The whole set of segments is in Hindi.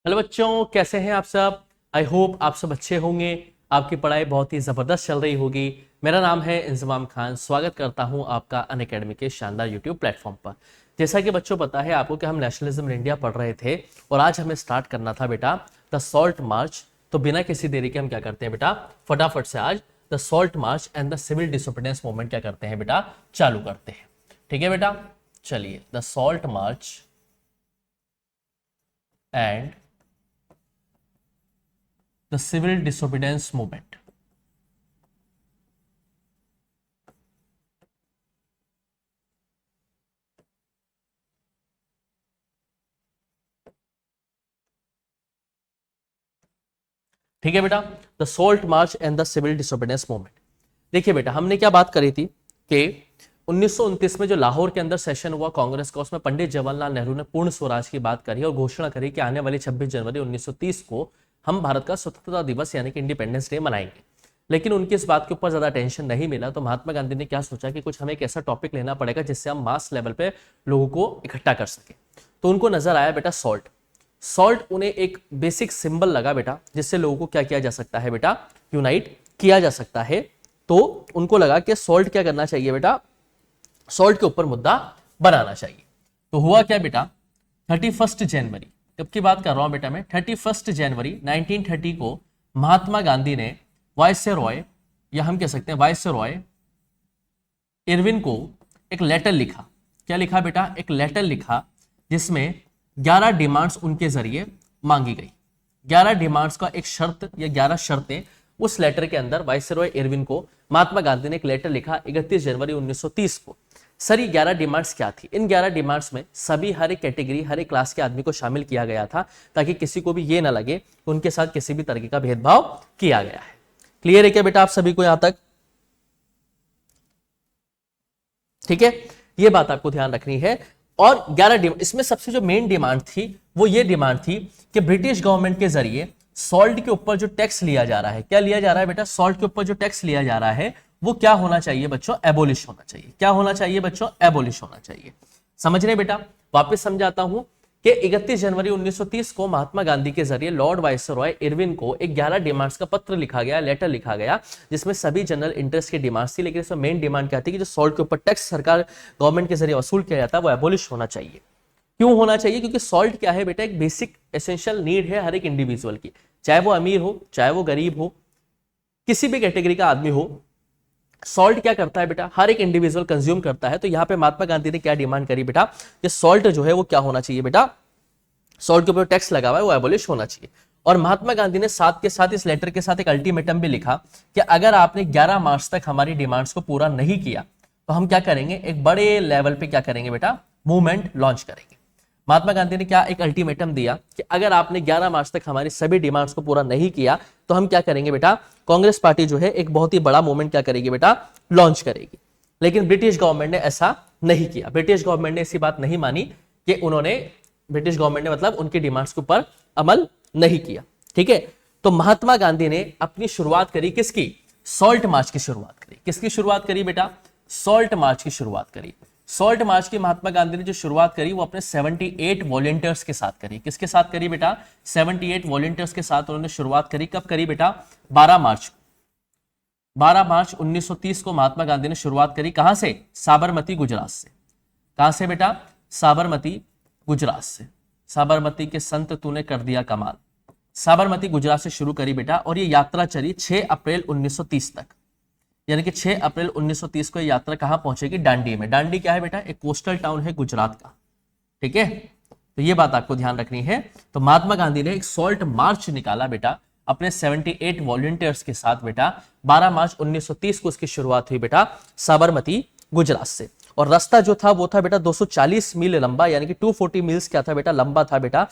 हेलो बच्चों, कैसे हैं आप सब। आई होप आप सब अच्छे होंगे। आपकी पढ़ाई बहुत ही ज़बरदस्त चल रही होगी। मेरा नाम है इंजमाम खान। स्वागत करता हूं आपका अनअकैडमी के शानदार यूट्यूब प्लेटफॉर्म पर। जैसा कि बच्चों पता है आपको कि हम नेशनलिज्म इन इंडिया पढ़ रहे थे और आज हमें स्टार्ट करना था बेटा द सॉल्ट मार्च। तो बिना किसी देरी के हम क्या करते हैं बेटा, फटाफट से आज the salt march and the civil disobedience movement क्या करते हैं बेटा, चालू करते हैं। ठीक है बेटा, चलिए the salt march and the civil disobedience movement। ठीक है बेटा, the salt march and the civil disobedience movement. देखिए बेटा, हमने क्या बात करी थी कि 1929 में जो लाहौर के अंदर सेशन हुआ कांग्रेस का, उसमें पंडित जवाहरलाल नेहरू ने पूर्ण स्वराज की बात करी और घोषणा करी कि आने वाली 26 जनवरी 1930 को हम भारत का स्वतंत्रता दिवस यानी कि इंडिपेंडेंस डे मनाएंगे। लेकिन उनकी इस बात के ऊपर ज्यादा टेंशन नहीं मिला, तो महात्मा गांधी ने क्या सोचा कि कुछ हमें एक ऐसा टॉपिक लेना पड़ेगा जिससे हम मास लेवल पे लोगों को इकट्ठा कर सके। तो उनको नजर आया बेटा सॉल्ट। सॉल्ट उन्हें एक बेसिक सिंबल लगा बेटा, जिससे लोगों को क्या किया जा सकता है बेटा, यूनाइट किया जा सकता है। तो उनको लगा कि सॉल्ट क्या करना चाहिए बेटा, सॉल्ट के ऊपर मुद्दा बनाना चाहिए। तो हुआ क्या बेटा, 31 जनवरी, कब की बात कर रहा हूं बेटा मैं, 31 जनवरी 1930 को महात्मा गांधी ने वायसरॉय, या हम कह सकते हैं वायसरॉय इरविन को एक लेटर लिखा। क्या लिखा बेटा, एक लेटर लिखा जिसमें 11 डिमांड्स उनके जरिए मांगी गई। 11 डिमांड्स का एक शर्त या 11 शर्तें उस लेटर के अंदर वायसरॉय इरविन को महात्मा गांधी ने एक लेटर लिखा 31 जनवरी 1930 को। सर ये 11 डिमांड्स क्या थी? इन 11 डिमांड्स में सभी हर एक कैटेगरी हर एक क्लास के आदमी को शामिल किया गया था, ताकि किसी को भी ये ना लगे कि उनके साथ किसी भी तरीके का भेदभाव किया गया है। क्लियर है क्या बेटा आप सभी को यहां तक? ठीक है, ये बात आपको ध्यान रखनी है। और 11 डिमांड, इसमें सबसे जो मेन डिमांड थी वो ये डिमांड थी कि ब्रिटिश गवर्नमेंट के जरिए सॉल्ट के ऊपर जो टैक्स लिया जा रहा है, क्या लिया जा रहा है बेटा, सॉल्ट के ऊपर जो टैक्स लिया जा रहा है वो क्या होना चाहिए बच्चों, एबोलिश होना चाहिए। क्या होना चाहिए बच्चों, एबोलिश होना चाहिए। समझ रहे बेटा? वापस समझाता हूं कि 31 जनवरी 1930 को महात्मा गांधी के जरिए लॉर्ड वायसरॉय इरविन को एक 11 डिमांड्स का पत्र लिखा गया, लेटर लिखा गया, जिसमें सभी जनरल इंटरेस्ट की डिमांड्स थी। लेकिन इसमें मेन डिमांड क्या थी कि जो सॉल्ट के ऊपर टैक्स सरकार गवर्नमेंट के जरिए वसूल किया जाता है वो एबोलिश होना चाहिए। क्यों होना चाहिए? क्योंकि सॉल्ट क्या है बेटा, एक बेसिक एसेंशियल नीड है हर एक इंडिविजुअल की, चाहे वो अमीर हो चाहे वो गरीब हो, किसी भी कैटेगरी का आदमी हो। सॉल्ट क्या करता है बेटा, हर एक इंडिविजुअल कंज्यूम करता है। तो यहां पे महात्मा गांधी ने क्या डिमांड करी बेटा, कि सॉल्ट जो है वो क्या होना चाहिए बेटा, सॉल्ट के ऊपर टैक्स लगा हुआ है वो एबोलिश होना चाहिए। और महात्मा गांधी ने साथ के साथ इस लेटर के साथ एक अल्टीमेटम भी लिखा कि अगर आपने 11 मार्च तक हमारी डिमांड्स को पूरा नहीं किया तो हम क्या करेंगे, एक बड़े लेवल पे क्या करेंगे बेटा, मूवमेंट लॉन्च करेंगे। महात्मा गांधी ने क्या एक अल्टीमेटम दिया कि अगर आपने 11 मार्च तक हमारी सभी डिमांड्स को पूरा नहीं किया तो हम क्या करेंगे बेटा, कांग्रेस पार्टी जो है एक बहुत ही बड़ा मूवमेंट क्या करेगी बेटा, लॉन्च करेगी। लेकिन ब्रिटिश गवर्नमेंट ने ऐसा नहीं किया। ब्रिटिश गवर्नमेंट ने ऐसी बात नहीं मानी कि उन्होंने, ब्रिटिश गवर्नमेंट ने मतलब उनकी डिमांड्स के ऊपर अमल नहीं किया। ठीक है, तो महात्मा गांधी ने अपनी शुरुआत करी किसकी, सॉल्ट मार्च की शुरुआत करी। किसकी शुरुआत करी बेटा, सॉल्ट मार्च की शुरुआत करी। सॉल्ट मार्च की महात्मा गांधी ने जो शुरुआत करी वो अपने 78 वॉलंटियर्स के साथ करी। किसके साथ करी बेटा, 78 वॉलंटियर्स के साथ उन्होंने शुरुआत करी। कब करी बेटा, 12 मार्च 1930 को महात्मा गांधी ने शुरुआत करी। कहां से, साबरमती गुजरात से। कहां से बेटा, साबरमती गुजरात से। साबरमती के संत तूने कर दिया कमाल। साबरमती गुजरात से शुरू करी बेटा, और ये यात्रा चली 6 अप्रैल 1930 तक। यानी कि 6 अप्रैल 1930 को यात्रा कहां पहुंचेगी, डांडी में। डांडी क्या है बेटा, एक कोस्टल टाउन है गुजरात का। ठीक है, तो ये बात आपको ध्यान रखनी है। तो महात्मा गांधी ने एक सॉल्ट मार्च निकाला बेटा अपने 78 वॉलंटियर्स के साथ बेटा। 12 मार्च 1930 को उसकी शुरुआत हुई बेटा साबरमती गुजरात से। और रास्ता जो था वो था बेटा 240 मील लंबा, यानी कि 240 मील्स क्या था बेटा, लंबा था बेटा।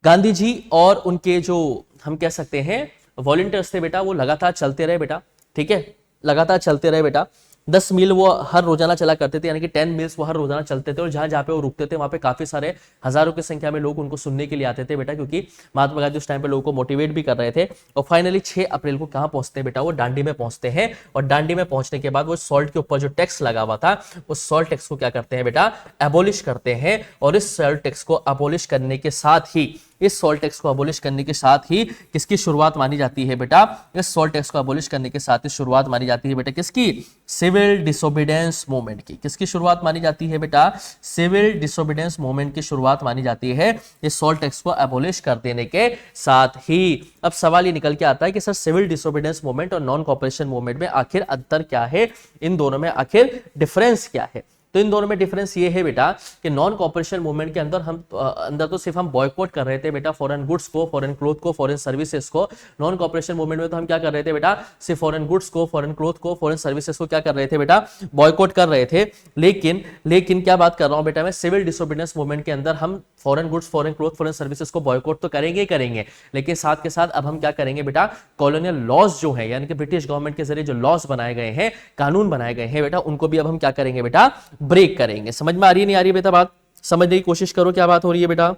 गांधी जी और उनके जो हम कह सकते हैं वॉलंटियर्स थे बेटा, वो लगातार चलते रहे बेटा। ठीक है, लगातार चलते रहे बेटा। 10 मील वो हर रोजाना चला करते थे, यानी कि 10 मील्स वो हर रोजाना चलते थे। और जहां जहां पे वो रुकते थे वहां पे काफी सारे हजारों की संख्या में लोग उनको सुनने के लिए आते थे बेटा, क्योंकि महात्मा गांधी उस टाइम पे लोगों को मोटिवेट भी कर रहे थे। और फाइनली 6 अप्रैल को कहां पहुंचते हैं बेटा, वो डांडी में पहुंचते हैं। और डांडी में पहुंचने के बाद वो सॉल्ट के ऊपर जो टैक्स लगा हुआ था उस सॉल्ट टैक्स को क्या करते हैं बेटा, एबोलिश करते हैं। और इस सॉल्ट टैक्स को एबोलिश करने के साथ ही इस सॉल्ट टैक्स को अबोलिश करने के साथ ही किसकी शुरुआत मानी जाती है बेटा, इस सॉल्ट टैक्स को अबोलिश करने के साथ ही शुरुआत मानी जाती है बेटा किसकी, सिविल डिसोबीडियंस मूवमेंट की। किसकी शुरुआत मानी जाती है बेटा, सिविल डिसोबीडियंस मूवमेंट की शुरुआत मानी जाती है इस सॉल्ट टैक्स को अबोलिश कर देने के साथ ही। अब सवाल ये निकल के आता है कि सर सिविल डिसोबीडियंस मूवमेंट और नॉन कॉपरेशन मूवमेंट में आखिर अंतर क्या है, इन दोनों में आखिर डिफरेंस क्या है। तो इन दोनों में डिफरेंस ये है बेटा कि नॉन कॉपरेशन मूवमेंट के अंदर तो सिर्फ हम बॉयकॉट कर रहे थे बेटा फॉरेन गुड्स को, फॉरेन क्लोथ को, फॉरेन सर्विसेज को। नॉन कॉपरेशन मूवमेंट में तो हम क्या कर रहे थे बेटा, सिर्फ फॉरेन गुड्स को, फॉरेन क्लोथ को, फॉरेन सर्विसेज को क्या कर रहे थे बेटा, बॉयकॉट कर रहे थे। लेकिन क्या बात कर रहा हूं बेटा मैं, सिविल डिसोबीडियंस मूवमेंट के अंदर हम foreign goods, foreign cloth, foreign services को बॉयकॉट तो करेंगे ही करेंगे, लेकिन साथ के साथ अब हम क्या करेंगे बेटा, कॉलोनियल लॉज जो है यानी कि ब्रिटिश गवर्नमेंट के जरिए जो लॉज बनाए गए हैं, कानून बनाए गए हैं बेटा, उनको भी अब हम क्या करेंगे बेटा, ब्रेक करेंगे। समझ में आ रही है नहीं आ रही है बेटा बात, समझने की कोशिश करो क्या बात हो रही है बेटा।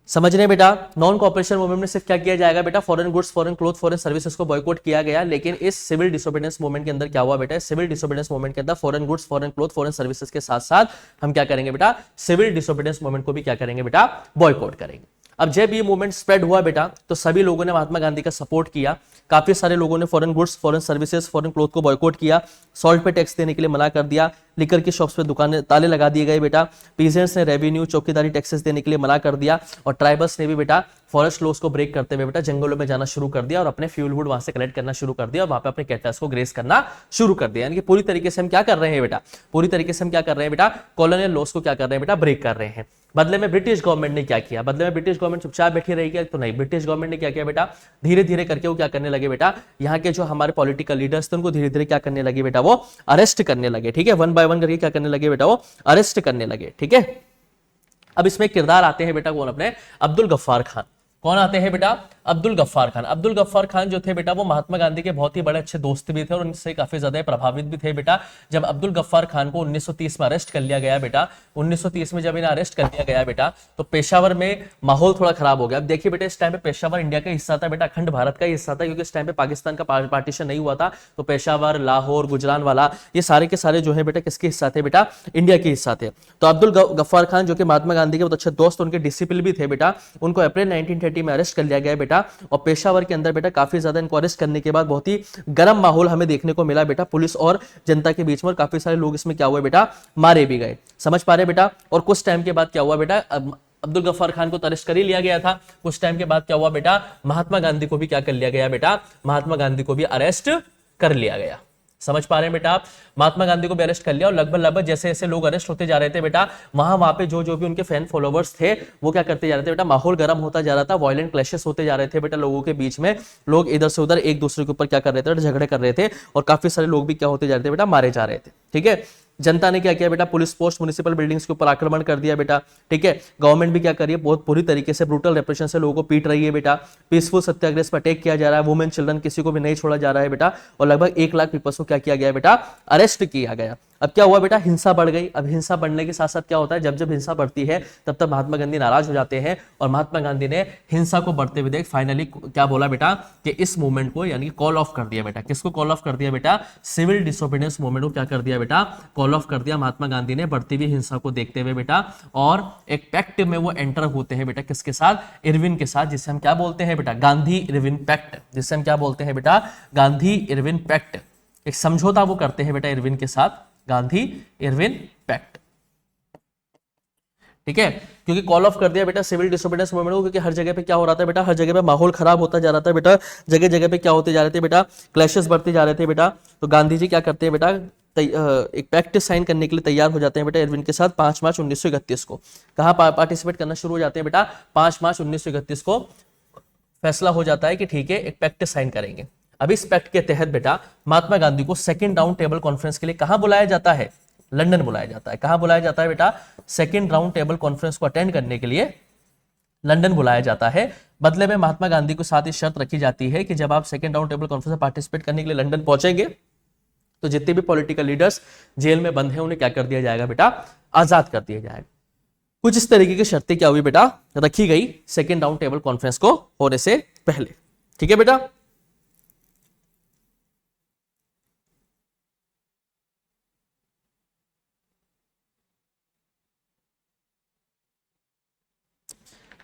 समझ रहे हैं बेटा, नॉन कॉपरेशन मूवमेंट में सिर्फ क्या किया जाएगा बेटा, foreign goods, foreign cloth, foreign services को बॉयकॉट किया गया, लेकिन इस सिविल डिसोबीडियंस मूवमेंट के अंदर क्या हुआ बेटा, सिविल डिसोबीडियंस मूवमेंट के अंदर foreign goods, foreign cloth, foreign services के साथ साथ हम क्या करेंगे बेटा, सिविल डिसोबीडियंस मूवमेंट को भी क्या करेंगे बेटा, बॉयकॉट करेंगे। अब जब ये मूवमेंट स्प्रेड हुआ बेटा तो सभी लोगों ने महात्मा गांधी का सपोर्ट किया, काफी सारे लोगों ने foreign goods, foreign services, foreign cloth को बॉयकॉट किया, सॉल्ट पे टैक्स देने के लिए मना कर दिया, लिकर की शॉप्स पे दुकानें ताले लगा दिए गए बेटा, पीजेंट्स ने रेवेन्यू चौकीदारी टैक्सेस देने के लिए मना कर दिया, और ट्राइबल्स ने भी बेटा फॉरेस्ट लॉस को ब्रेक करते हुए बेटा जंगलों में जाना शुरू कर दिया और अपने फ्यूल वुड वहां से कलेक्ट करना शुरू कर दिया और वहां पे अपने कैटल्स को ग्रेस करना शुरू कर दिया। यानी कि पूरी तरीके से हम क्या कर रहे हैं बेटा, पूरी तरीके से हम क्या कर रहे हैं बेटा, कॉलोनियल लॉस को क्या कर रहे हैं बेटा, ब्रेक कर रहे हैं। बदले में ब्रिटिश गवर्नमेंट ने क्या किया, बदले में ब्रिटिश गवर्नमेंट चुपचाप बैठी रहेगी तो नहीं, ब्रिटिश गवर्नमेंट ने क्या किया बेटा, धीरे धीरे करके वो क्या करने लगे बेटा, यहाँ के जो हमारे पॉलिटिकल लीडर्स थे उनको धीरे धीरे क्या करने लगे बेटा, वो अरेस्ट करने लगे। ठीक है, वन बाय वन करके क्या करने लगे बेटा, वो अरेस्ट करने लगे। ठीक है, अब इसमें किरदार आते हैं बेटा कौन, अपने अब्दुल गफ्फार खान। कौन आते हैं बेटा, अब्दुल गफ्फार खान। अब्दुल गफ्फार खान जो थे बेटा वो महात्मा गांधी के बहुत ही बड़े अच्छे दोस्त भी थे और उनसे काफी ज्यादा प्रभावित भी थे बेटा। जब अब्दुल गफ्फार खान को 1930 में अरेस्ट कर लिया गया बेटा, 1930 में जब इन्हें अरेस्ट कर लिया गया बेटा तो पेशावर में माहौल थोड़ा खराब हो गया। अब देखिए बेटा इस टाइम पे पेशावर इंडिया का हिस्सा था बेटा, अखंड भारत का हिस्सा था, क्योंकि इस टाइम पे पाकिस्तान का पार्टीशन नहीं हुआ था। तो पेशावर, लाहौर, गुजरानवाला ये सारे के सारे जो है बेटा किसके हिस्सा थे बेटा, इंडिया के हिस्सा थे। तो अब्दुल गफ्फार खान जो कि महात्मा गांधी के बहुत अच्छे दोस्त, उनके डिसिपल भी थे बेटा, उनको अप्रैल 1930 में अरेस्ट कर लिया गया बेटा। और पेशावर के अंदर बेटा काफी ज्यादा इनको अरेस्ट करने के बाद बहुत ही गर्म माहौल हमें देखने को मिला बेटा, पुलिस और जनता के बीच में, और काफी सारे लोग इसमें क्या हुए बेटा, मारे भी गए। समझ पा रहे बेटा। और कुछ टाइम के बाद क्या हुआ बेटा, अब्दुल गफ्फार खान को तो अरेस्ट कर ही लिया गया था, कुछ टाइम के बाद क्या हुआ बेटा, महात्मा गांधी को भी क्या कर लिया गया बेटा, महात्मा गांधी को भी अरेस्ट कर लिया गया। समझ पा रहे हैं बेटा आप, महात्मा गांधी को भी अरेस्ट कर लिया और लगभग जैसे जैसे लोग अरेस्ट होते जा रहे थे बेटा, वहां पे जो भी उनके फैन फॉलोवर्स थे वो क्या करते जा रहे थे बेटा, माहौल गर्म होता जा रहा था, वायलेंट क्लैशेस होते जा रहे थे बेटा लोगों के बीच में, लोग इधर से उधर एक दूसरे के ऊपर क्या कर रहे थे, झगड़े कर रहे थे, और काफी सारे लोग भी क्या होते जा रहे थे बेटा, मारे जा रहे थे। ठीक है, जनता ने क्या किया बेटा, पुलिस पोस्ट, म्युनिसिपल बिल्डिंग्स के ऊपर आक्रमण कर दिया बेटा। ठीक है, गवर्नमेंट भी क्या कर रही है, बहुत पूरी तरीके से ब्रूटल रेप्रेशन से लोगों को पीट रही है बेटा। पीसफुल सत्याग्रह पर अटैक किया जा रहा है, वुमेन, चिल्ड्रन किसी को भी नहीं छोड़ा जा रहा है बेटा, और लगभग 1 लाख पीपल्स को क्या किया गया बेटा, अरेस्ट किया गया। अब क्या हुआ बेटा, हिंसा बढ़ गई। अब हिंसा बढ़ने के साथ साथ क्या होता है, जब जब हिंसा बढ़ती है तब तब महात्मा गांधी नाराज हो जाते हैं, और महात्मा गांधी ने हिंसा को बढ़ते हुए देख फाइनली क्या बोला बेटा, कि इस मूवमेंट को यानी कि कॉल ऑफ कर दिया बेटा। किसको कॉल ऑफ कर दिया बेटा, सिविल डिसोबीडियंस मूवमेंट को क्या कर दिया बेटा, कॉल ऑफ कर दिया महात्मा गांधी ने, बढ़ती हुई हिंसा को देखते हुए बेटा। और एक पैक्ट में वो एंटर होते हैं बेटा, किसके साथ, इरविन के साथ, जिसे हम क्या बोलते हैं बेटा, गांधी इरविन पैक्ट, जिसे हम क्या बोलते हैं बेटा, गांधी इरविन पैक्ट। एक समझौता वो करते हैं बेटा इरविन के साथ, गांधी इरविन पैक्ट। ठीक है, क्योंकि कॉल ऑफ कर दिया बेटा सिविल डिसोबीडियंस मूवमेंट को, क्योंकि हर जगह पे क्या हो रहा था बेटा, हर जगह पे माहौल खराब होता जा रहा था बेटा, जगह जगह पे क्या होते जा रहे थे बेटा, क्लैशेस बढ़ते जा रहे थे बेटा। तो गांधी जी क्या करते हैं बेटा, एक पैक्ट साइन करने के लिए तैयार हो जाते हैं बेटा इरविन के साथ 5 मार्च 1931 को। कहां पार्टिसिपेट करना शुरू हो जाते हैं बेटा, 5 मार्च 1931 को फैसला हो जाता है कि ठीक है एक पैक्ट साइन करेंगे। अब इस पैक्ट के तहत बेटा महात्मा गांधी को सेकंड राउंड टेबल कॉन्फ्रेंस के लिए कहां बुलाया जाता है, लंदन बुलाया जाता है। कहां बुलाया जाता है बेटा, सेकंड राउंड टेबल कॉन्फ्रेंस को अटेंड करने के लिए लंदन बुलाया जाता है। बदले में महात्मा गांधी को साथ ही शर्त रखी जाती है कि जब आप सेकंड राउंड टेबल कॉन्फ्रेंस में पार्टिसिपेट करने के लिए लंदन पहुंचेंगे तो जितने भी पॉलिटिकल लीडर्स जेल में बंद हैं उन्हें क्या कर दिया जाएगा बेटा, आजाद कर दिया जाएगा। कुछ इस तरीके की शर्तें क्या हुई बेटा, रखी गई सेकंड राउंड टेबल कॉन्फ्रेंस को होने से पहले। ठीक है बेटा।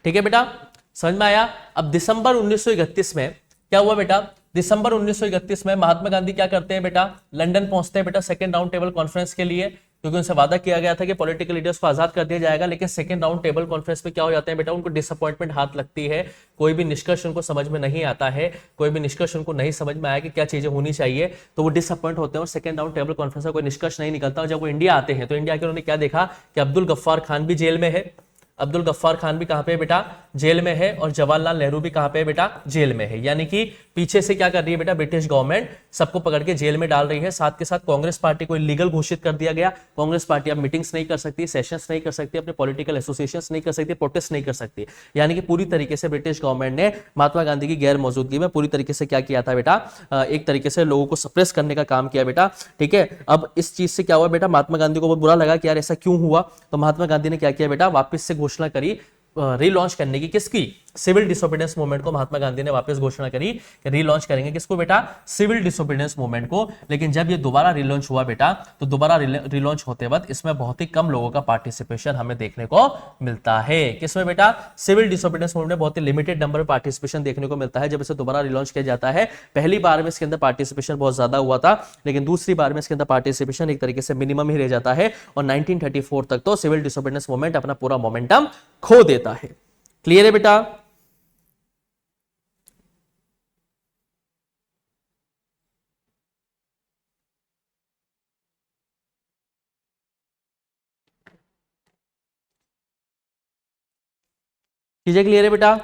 ठीक है बेटा, समझ में आया। अब दिसंबर 1931 में क्या हुआ बेटा, दिसंबर 1931 में महात्मा गांधी क्या करते हैं बेटा, लंदन पहुंचते हैं बेटा सेकंड राउंड टेबल कॉन्फ्रेंस के लिए, क्योंकि उनसे वादा किया गया था कि पॉलिटिकल लीडर्स को आजाद कर दिया जाएगा। लेकिन सेकंड राउंड टेबल कॉन्फ्रेंस में क्या हो जाता है बेटा, उनको डिसअपॉइंटमेंट हाथ लगती है, कोई भी निष्कर्ष उनको समझ में नहीं आता है, कोई भी निष्कर्ष उनको नहीं समझ में आया कि क्या चीजें होनी चाहिए, तो वो डिसअपॉइंट होते हैं और सेकंड राउंड टेबल कॉन्फ्रेंस का कोई निष्कर्ष नहीं निकलता। और जब वो इंडिया आते हैं तो इंडिया के उन्होंने क्या देखा कि अब्दुल गफ्फार खान भी जेल में है, अब्दुल गफ्फार खान भी कहां पे है बेटा, जेल में है, और जवाहरलाल नेहरू भी कहां पे है बेटा, जेल में है। यानी कि पीछे से क्या कर रही है बेटा, ब्रिटिश गवर्नमेंट सबको पकड़ के जेल में डाल रही है। साथ के साथ कांग्रेस पार्टी को इलीगल घोषित कर दिया गया। कांग्रेस पार्टी अब मीटिंग्स नहीं कर सकती, सेशंस नहीं कर सकती, अपने पॉलिटिकल एसोसिएशंस नहीं कर सकती, प्रोटेस्ट नहीं कर सकती। यानी कि पूरी तरीके से ब्रिटिश गवर्नमेंट ने महात्मा गांधी की गैर मौजूदगी में पूरी तरीके से क्या किया था बेटा, एक तरीके से लोगों को सप्रेस करने का काम किया बेटा। ठीक है, अब इस चीज से क्या हुआ बेटा, महात्मा गांधी को बहुत बुरा लगा कि यार ऐसा क्यों हुआ। तो महात्मा गांधी ने क्या किया बेटा, वापस से घोषणा करी रीलॉन्च करने की, किसकी, सिविल डिसोबीडियंस मूवमेंट को महात्मा गांधी ने वापस घोषणा करी कि रीलॉन्च करेंगे, किसको बेटा, सिविल डिसोबीडियंस मूवमेंट को। लेकिन जब ये दोबारा रीलॉन्च हुआ बेटा, तो दोबारा रीलॉन्च होते वक्त इसमें बहुत ही कम लोगों का पार्टिसिपेशन हमें देखने को मिलता है। किसमें बेटा, सिविल डिसोबीडियंस मूवमेंट में बहुत ही लिमिटेड नंबर में पार्टिसिपेशन देखने को मिलता है। जब इसे दोबारा रीलॉन्च किया जाता है, पहली बार में इसके अंदर पार्टिसिपेशन बहुत ज्यादा हुआ था, लेकिन दूसरी बार में इसके अंदर पार्टिसिपेशन एक तरीके से मिनिमम ही रह जाता है, और 1934 तक तो सिविल डिसोबीडियंस मूवमेंट अपना पूरा मोमेंटम खो देता है। क्लियर है बेटा। चीजें क्लियर है बेटा।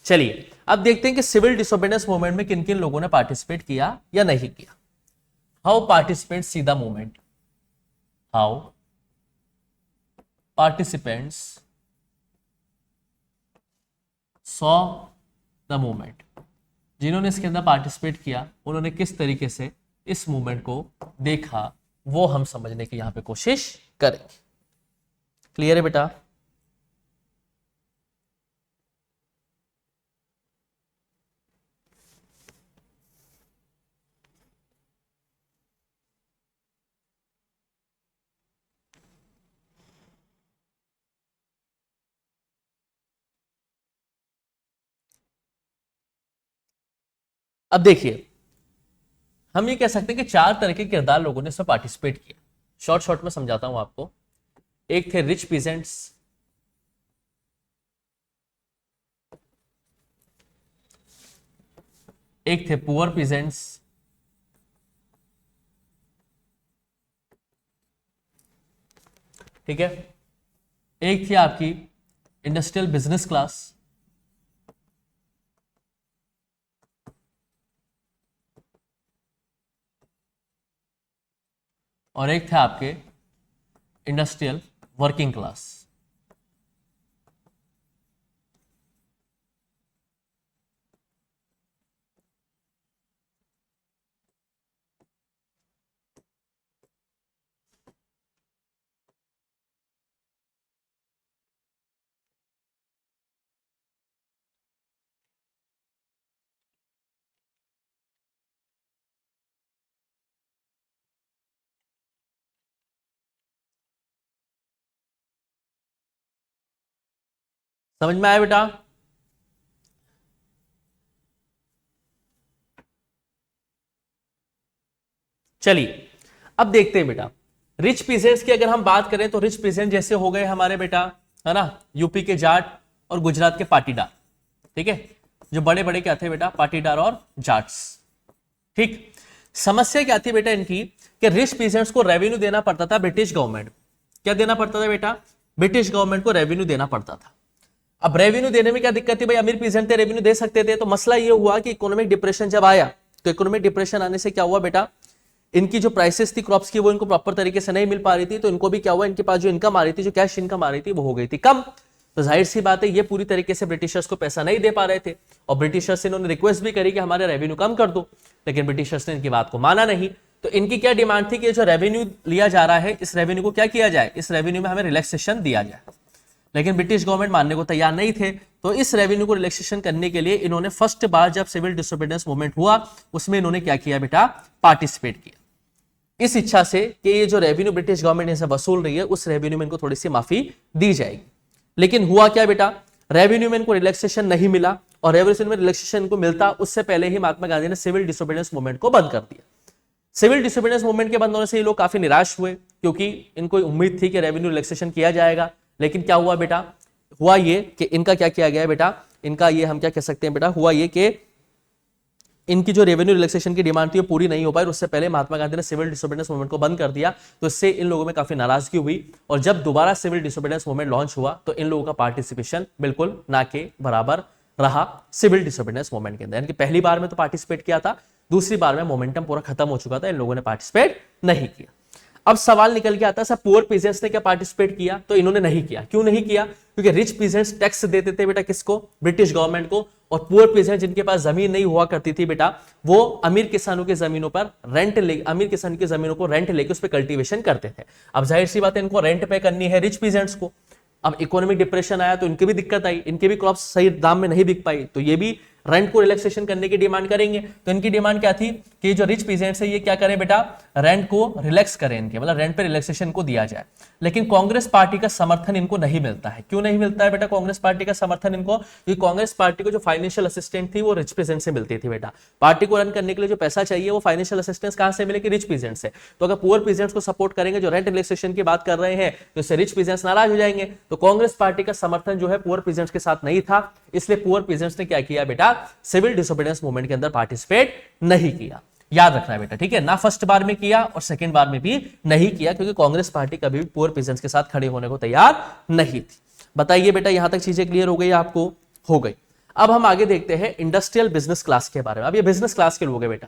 चलिए अब देखते हैं कि सिविल डिसोबीडियंस मूवमेंट में किन किन लोगों ने पार्टिसिपेट किया या नहीं किया। How participant see the movement, how participants saw the movement, जिन्होंने इसके अंदर पार्टिसिपेट किया उन्होंने किस तरीके से इस मूवमेंट को देखा, वो हम समझने की यहां पे कोशिश करेंगे। क्लियर है बेटा। अब देखिए, हम ये कह सकते हैं कि चार तरह के किरदार लोगों ने इसमें पार्टिसिपेट किया। शॉर्ट शॉर्ट में समझाता हूं आपको। एक थे रिच पीजेंट्स, एक थे पुअर पीजेंट्स, ठीक है, एक थी आपकी इंडस्ट्रियल बिजनेस क्लास, और एक था आपके इंडस्ट्रियल वर्किंग क्लास। समझ में आया बेटा। चलिए अब देखते हैं बेटा, रिच पीजेंट्स की अगर हम बात करें तो रिच पीजेंट जैसे हो गए हमारे बेटा, है ना, यूपी के जाट और गुजरात के पाटीदार। ठीक है, जो बड़े बड़े क्या थे बेटा, पाटीदार और जाट्स। ठीक, समस्या क्या थी बेटा इनकी, कि रिच पीजेंट्स को रेवेन्यू देना पड़ता था ब्रिटिश गवर्नमेंट। क्या देना पड़ता था बेटा, ब्रिटिश गवर्नमेंट को रेवेन्यू देना पड़ता था। अब रेवेन्यू देने में क्या दिक्कत थी भाई, अमीर पीजेंट थे, रेवेन्यू दे सकते थे। तो मसला ये हुआ कि इकोनॉमिक डिप्रेशन जब आया, तो इकोनॉमिक डिप्रेशन आने से क्या हुआ बेटा, इनकी जो प्राइसेस थी क्रॉप्स की वो इनको प्रॉपर तरीके से नहीं मिल पा रही थी। तो इनको भी क्या हुआ, इनके पास जो इनकम आ रही थी, जो कैश इनकम आ रही थी, वो हो गई थी कम। तो जाहिर सी बात है ये पूरी तरीके से ब्रिटिशर्स को पैसा नहीं दे पा रहे थे, और ब्रिटिशर्स से इन्होंने रिक्वेस्ट भी करी कि हमारे रेवेन्यू कम कर दो, लेकिन ब्रिटिशर्स ने इनकी बात को माना नहीं। तो इनकी क्या डिमांड थी कि जो रेवेन्यू लिया जा रहा है, इस रेवेन्यू को क्या किया जाए, इस रेवेन्यू में हमें रिलैक्सेशन दिया जाए। लेकिन ब्रिटिश गवर्नमेंट मानने को तैयार नहीं थे। तो इस रेवेन्यू को रिलैक्सेशन करने के लिए इन्होंने फर्स्ट बार जब सिविल डिसोबीडियंस मूवमेंट हुआ, उसमें इन्होंने क्या किया बेटा, पार्टिसिपेट किया। इस इच्छा से कि ये जो रेवेन्यू ब्रिटिश गवर्नमेंट इनसे वसूल रही है उस रेवेन्यू में इनको थोड़ी सी माफी दी जाएगी। लेकिन हुआ क्या बेटा, रेवेन्यू में इनको रिलैक्सेशन नहीं मिला, और रेवोल्यूशन में रिलैक्सेशन इनको मिलता उससे पहले ही महात्मा गांधी ने सिविल डिसोबीडियंस मूवमेंट को बंद कर दिया। सिविल डिसोबीडियंस मूवमेंट के बंद होने से ये लोग काफी निराश हुए, क्योंकि इनको उम्मीद थी कि रेवेन्यू रिलैक्सेशन किया जाएगा। लेकिन क्या हुआ बेटा, हुआ ये कि इनका क्या किया गया बेटा, इनका ये हम क्या कह सकते हैं बेटा, हुआ ये कि इनकी जो रेवेन्यू रिलैक्सेशन की डिमांड थी वो पूरी नहीं हो पाई। उससे पहले महात्मा गांधी ने सिविल डिसोबीडियंस मूवमेंट को बंद कर दिया, तो इससे इन लोगों में काफी नाराजगी हुई। और जब दोबारा सिविल डिसोबीडियंस मूवमेंट लॉन्च हुआ तो इन लोगों का पार्टिसिपेशन बिल्कुल ना के बराबर रहा सिविल डिसोबीडियंस मूवमेंट के अंदर। यानी कि पहली बार में तो पार्टिसिपेट किया था, दूसरी बार में मोमेंटम पूरा खत्म हो चुका था, इन लोगों ने पार्टिसिपेट नहीं किया। अब सवाल निकल के आता है, सब पुअर पीजेंट्स ने क्या पार्टिसिपेट किया? तो इन्होंने नहीं किया। क्यों नहीं किया? क्योंकि रिच पीजेंट्स टैक्स देते थे बेटा किसको? ब्रिटिश गवर्नमेंट को। और पुअर पीजेंट्स जिनके पास जमीन नहीं हुआ करती थी बेटा, वो अमीर किसानों की जमीनों पर रेंट ले, अमीर किसान की जमीनों को रेंट लेके उस पर कल्टीवेशन करते थे। अब जाहिर सी बात है, इनको रेंट पे करनी है रिच पीजेंट्स को। अब इकोनॉमिक डिप्रेशन आया तो इनकी भी दिक्कत आई, इनके भी क्रॉप्स सही दाम में नहीं बिक पाई, तो ये भी रेंट को रिलैक्सेशन करने की डिमांड करेंगे। तो इनकी डिमांड क्या थी कि जो रिच पीजेंट्स है ये क्या करें बेटा, रेंट को रिलैक्स करें, इनके मतलब रेंट पे रिलैक्सेशन को दिया जाए। लेकिन कांग्रेस पार्टी का समर्थन इनको नहीं मिलता है। क्यों नहीं मिलता है बेटा कांग्रेस पार्टी का समर्थन इनको? क्योंकि कांग्रेस पार्टी को जो फाइनेंशियल असिस्टेंट थी वो रिच पीजेंट से मिलती थी बेटा। पार्टी को रन करने के लिए जो पैसा चाहिए वो फाइनेंशियल असिस्टेंस कहां से मिलेगी? रिच पीजेंट से। तो अगर पुअर पीजेंट्स को सपोर्ट करेंगे, जो रेंट रिलैक्सेशन की बात कर रहे हैं, तो इससे रिच पीजेंट्स नाराज हो जाएंगे। तो कांग्रेस पार्टी का समर्थन जो है पुअर पीजेंट्स के साथ नहीं था, इसलिए पुअर पीजेंट्स ने क्या किया बेटा, सिविल डिसोबीडियंस मूवमेंट के अंदर पार्टिसिपेट नहीं किया। याद रखना है बेटा, ठीक है ना, फर्स्ट बार में किया और सेकंड बार में भी नहीं किया, क्योंकि कांग्रेस पार्टी कभी भी पुअर पीजेंट्स के साथ खड़े होने को तैयार नहीं थी। बताइए बेटा, यहां तक चीजें क्लियर हो गई आपको? हो गई। अब हम आगे देखते हैं इंडस्ट्रियल बिजनेस क्लास के बारे में। अब ये बिजनेस क्लास के लोग हैं बेटा।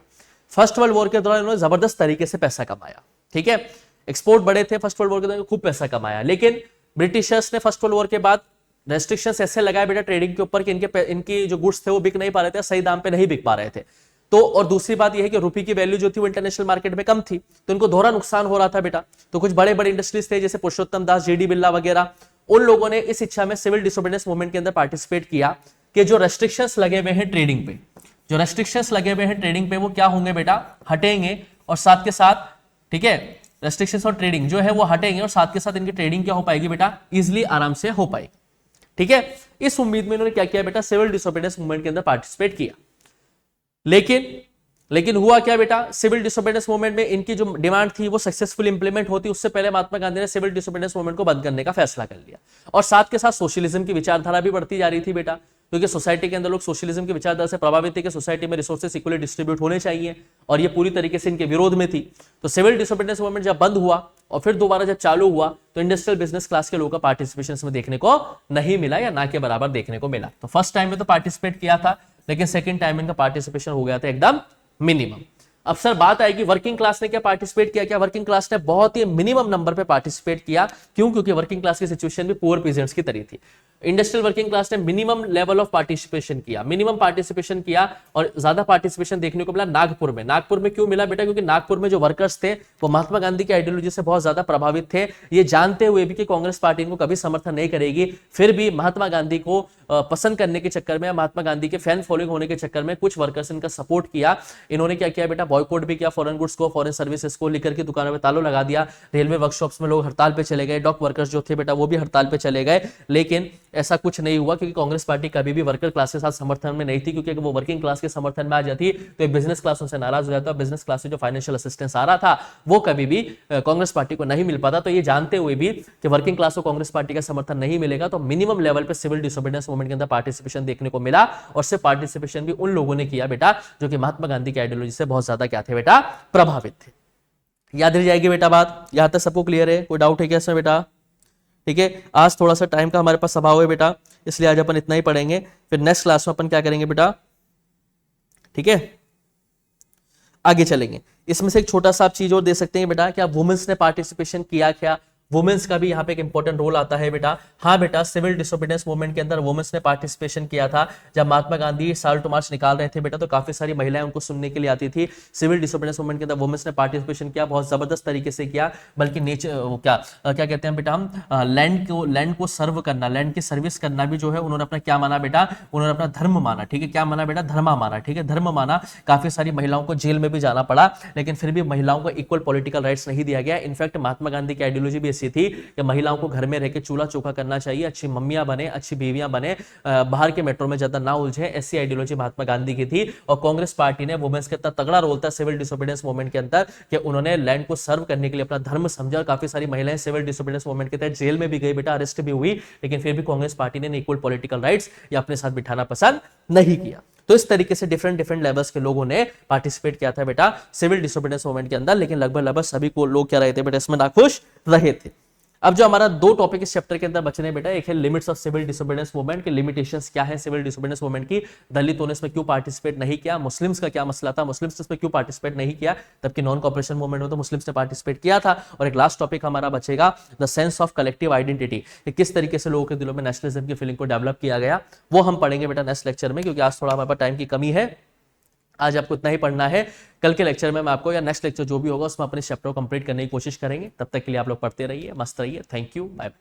फर्स्ट वर्ल्ड वॉर के दौरान इन्होंने जबरदस्त तरीके से पैसा कमाया, ठीक है, एक्सपोर्ट बड़े थे फर्स्ट वर्ल्ड वॉर के दौरान, खूब पैसा कमाया। लेकिन ब्रिटिशर्स ने फर्स्ट वर्ल्ड वॉर के बाद रेस्ट्रिक्शंस ऐसे लगाए बेटा ट्रेडिंग के ऊपर कि इनकी जो गुड्स थे वो बिक नहीं पा रहे थे, सही दाम पे नहीं बिक पा रहे थे। तो और दूसरी बात यह है कि रुपये की वैल्यू जो थी वो इंटरनेशनल मार्केट में कम थी, तो इनको दोहरा नुकसान हो रहा था बेटा। तो कुछ बड़े बड़े इंडस्ट्रीज थे जैसे पुरुषोत्तम दास, जेडी बिरला वगैरह, उन लोगों ने इस इच्छा में सिविल डिसोबीडियंस मूवमेंट के अंदर पार्टिसिपेट किया कि जो रेस्ट्रिक्शंस लगे हुए हैं ट्रेडिंग पे, जो रेस्ट्रिक्शंस लगे हुए हैं ट्रेडिंग पे वो क्या होंगे बेटा, हटेंगे। और साथ के साथ, ठीक है, रेस्ट्रिक्शंस और ट्रेडिंग जो है वो हटेंगे, और साथ के साथ इनकी ट्रेडिंग क्या हो पाएगी बेटा, इजिली आराम से हो पाएगी, ठीक है। इस उम्मीद में इन्होंने क्या किया बेटा, सिविल डिसोबीडियंस मूवमेंट के अंदर पार्टिसिपेट किया। लेकिन हुआ क्या बेटा, सिविल डिसोबीडियंस मूवमेंट में इनकी जो डिमांड थी वो सक्सेसफुल इंप्लीमेंट होती, उससे पहले महात्मा गांधी ने सिविल डिसोबीडियंस मूवमेंट को बंद करने का फैसला कर लिया। और साथ के साथ सोशलिज्म की विचारधारा भी बढ़ती जा रही थी बेटा, क्योंकि सोसाइटी के अंदर लोग सोशलिज्म की विचारधारा से प्रभावित थे कि सोसाइटी में रिसोर्सेस इक्वली डिस्ट्रीब्यूट होने चाहिए, और ये पूरी तरीके से इनके विरोध में थी। तो सिविल डिसोबीडियंस मूवमेंट जब बंद हुआ और फिर दोबारा जब चालू हुआ तो इंडस्ट्रियल बिजनेस क्लास के लोगों का पार्टिसिपेशन इसमें देखने को नहीं मिला, या ना के बराबर देखने को मिला। तो फर्स्ट टाइम में तो पार्टिसिपेट किया था, लेकिन सेकंड टाइम इनका पार्टिसिपेशन हो गया था एकदम मिनिमम। अब सर बात आएगी वर्किंग क्लास ने क्या पार्टिसिपेट किया? क्या वर्किंग क्लास ने बहुत ही मिनिमम नंबर पे पार्टिसिपेट किया। क्यों? क्योंकि वर्किंग क्लास की सिचुएशन भी पुअर पीजेंट्स की तरह थी। इंडस्ट्रियल वर्किंग क्लास ने मिनिमम लेवल ऑफ पार्टिसिपेशन किया, मिनिमम पार्टिसिपेशन किया, और ज्यादा पार्टिसिपेशन देखने को मिला नागपुर में। नागपुर में क्यों मिला बेटा? क्योंकि नागपुर में जो वर्कर्स थे वो महात्मा गांधी की आइडियोलॉजी से बहुत ज्यादा प्रभावित थे। ये जानते हुए भी कि कांग्रेस पार्टी इनको कभी समर्थन नहीं करेगी, फिर भी महात्मा गांधी को पसंद करने के चक्कर में, महात्मा गांधी के फैन फॉलोइंग होने के चक्कर में कुछ वर्कर्स इनका सपोर्ट किया। इन्होंने क्या किया बेटा, बॉयकॉट भी किया फॉरेन गुड्स को, फॉरेन सर्विसेज को, लिकर की दुकानों में तालों लगा दिया, रेलवे वर्कशॉप्स में लोग हड़ताल पे चले गए, डॉक वर्कर्स जो थे बेटा वो भी हड़ताल पे चले गए। लेकिन ऐसा कुछ नहीं हुआ, क्योंकि कांग्रेस पार्टी कभी भी वर्कर क्लास के साथ समर्थन में नहीं थी, क्योंकि अगर वो वर्किंग क्लास के समर्थन में आ जाती तो एक बिजनेस क्लास उनसे नाराज हो जाता, बिजनेस क्लास से जो फाइनेंशियल असिस्टेंस आ रहा था वो कभी भी कांग्रेस पार्टी को नहीं मिल पाता। तो ये जानते हुए भी कि वर्किंग क्लास को कांग्रेस पार्टी का समर्थन नहीं मिलेगा, तो मिनिमम लेवल पे सिविल डिसोबीडियंस मूवमेंट के अंदर पार्टिसिपेशन देखने को मिला, और सिर्फ पार्टिसिपेशन भी उन लोगों ने किया बेटा जो कि महात्मा गांधी की आइडियोलॉजी से बहुत ज्यादा क्या थे बेटा, प्रभावित थे। याद रह जाएगी बेटा बात, यहां तक सबको क्लियर है? कोई डाउट है क्या इसमें बेटा? ठीक है, आज थोड़ा सा टाइम का हमारे पास अभाव है बेटा, इसलिए आज अपन इतना ही पढ़ेंगे, फिर नेक्स्ट क्लास में अपन क्या करेंगे बेटा, ठीक है, आगे चलेंगे। इसमें से एक छोटा सा आप चीज और दे सकते हैं बेटा, क्या वुमेन्स ने पार्टिसिपेशन किया क्या? वुमेन्स का भी यहाँ पे एक इंपॉर्टेंट रोल आता है बेटा। हाँ बेटा, सिविल डिसोबीडियंस मूवमेंट के अंदर वुमेन्स ने पार्टिसिपेशन किया था। जब महात्मा गांधी साल्ट टू मार्च निकाल रहे थे बेटा, तो काफी सारी महिलाएं उनको सुनने के लिए आती थी। सिविल डिसोबीडियंस मूवमेंट के अंदर वुमेन्स ने पार्टिसिपेशन किया, बहुत जबरदस्त तरीके से किया। बल्कि नेचर क्या क्या कहते हैं बेटा, हम लैंड को सर्व करना, लैंड की सर्विस करना भी जो है उन्होंने अपना क्या माना बेटा, उन्होंने अपना धर्म माना। ठीक है, क्या माना बेटा, धर्मा माना। ठीक है, धर्म माना। काफी सारी महिलाओं को जेल में भी जाना पड़ा, लेकिन फिर भी महिलाओं को इक्वल पॉलिटिकल राइट्स नहीं दिया गया। इनफैक्ट महात्मा गांधी की आइडियोलॉजी भी ऐसी थी कि महिलाओं को घर में रहकर चूल्हा चौका करना चाहिए, अच्छी मम्मियां बने, अच्छी बीवियां बने, बाहर के मेट्रो में ज्यादा ना उलझे। ऐसी आइडियोलॉजी महात्मा गांधी की थी। और कांग्रेस पार्टी ने वुमेन्स का इतना तगड़ा रोल था सिविल डिसोबीडियंस मूवमेंट के अंदर कि उन्होंने लैंड को सर्व करने के लिए अपना धर्म समझा। और काफी सारी महिलाएं सिविल डिसोबीडियंस मूवमेंट के तहत जेल में भी गई बेटा, अरेस्ट भी हुई, लेकिन फिर भी कांग्रेस पार्टी ने इक्वल पॉलिटिकल राइट्स या अपने साथ बिठाना पसंद नहीं किया। तो इस तरीके से डिफरेंट डिफरेंट लेवल्स के लोगों ने पार्टिसिपेट किया था बेटा सिविल डिसोबीडियंस मूवमेंट के अंदर, लेकिन लगभग सभी को लोग क्या रहे थे बेटा, इसमें नाखुश रहे थे। अब जो हमारा दो टॉपिक इस चैप्टर के अंदर बच रहे हैं बेटा, एक है limits of civil disobedience movement के, लिमिटेशंस क्या है सिविल डिसोबीडियंस मूवमेंट की, दलितों ने इसमें क्यों पार्टिसिपेट नहीं किया, मुस्लिम्स का क्या मसला था, मुस्लिम्स इसमें क्यों पार्टिसिपेट नहीं किया, तबकि नॉन कॉपरेशन मूवमेंट में तो मुस्लिम्स ने पार्टिसिपेट किया था। और एक लास्ट टॉपिक हमारा बचेगा the sense of collective identity, किस तरीके से लोगों के दिलों में नेशनलिज्म की फीलिंग को डेवलप किया गया, वो हम पढ़ेंगे बेटा नेक्स्ट लेक्चर में, क्योंकि आज थोड़ा हमारे पास टाइम की कमी है। आज आपको इतना ही पढ़ना है। कल के लेक्चर में मैं आपको, या नेक्स्ट लेक्चर जो भी होगा उसमें अपने चैप्टर को कंप्लीट करने की कोशिश करेंगे। तब तक के लिए आप लोग पढ़ते रहिए, मस्त रहिए। Thank you, bye.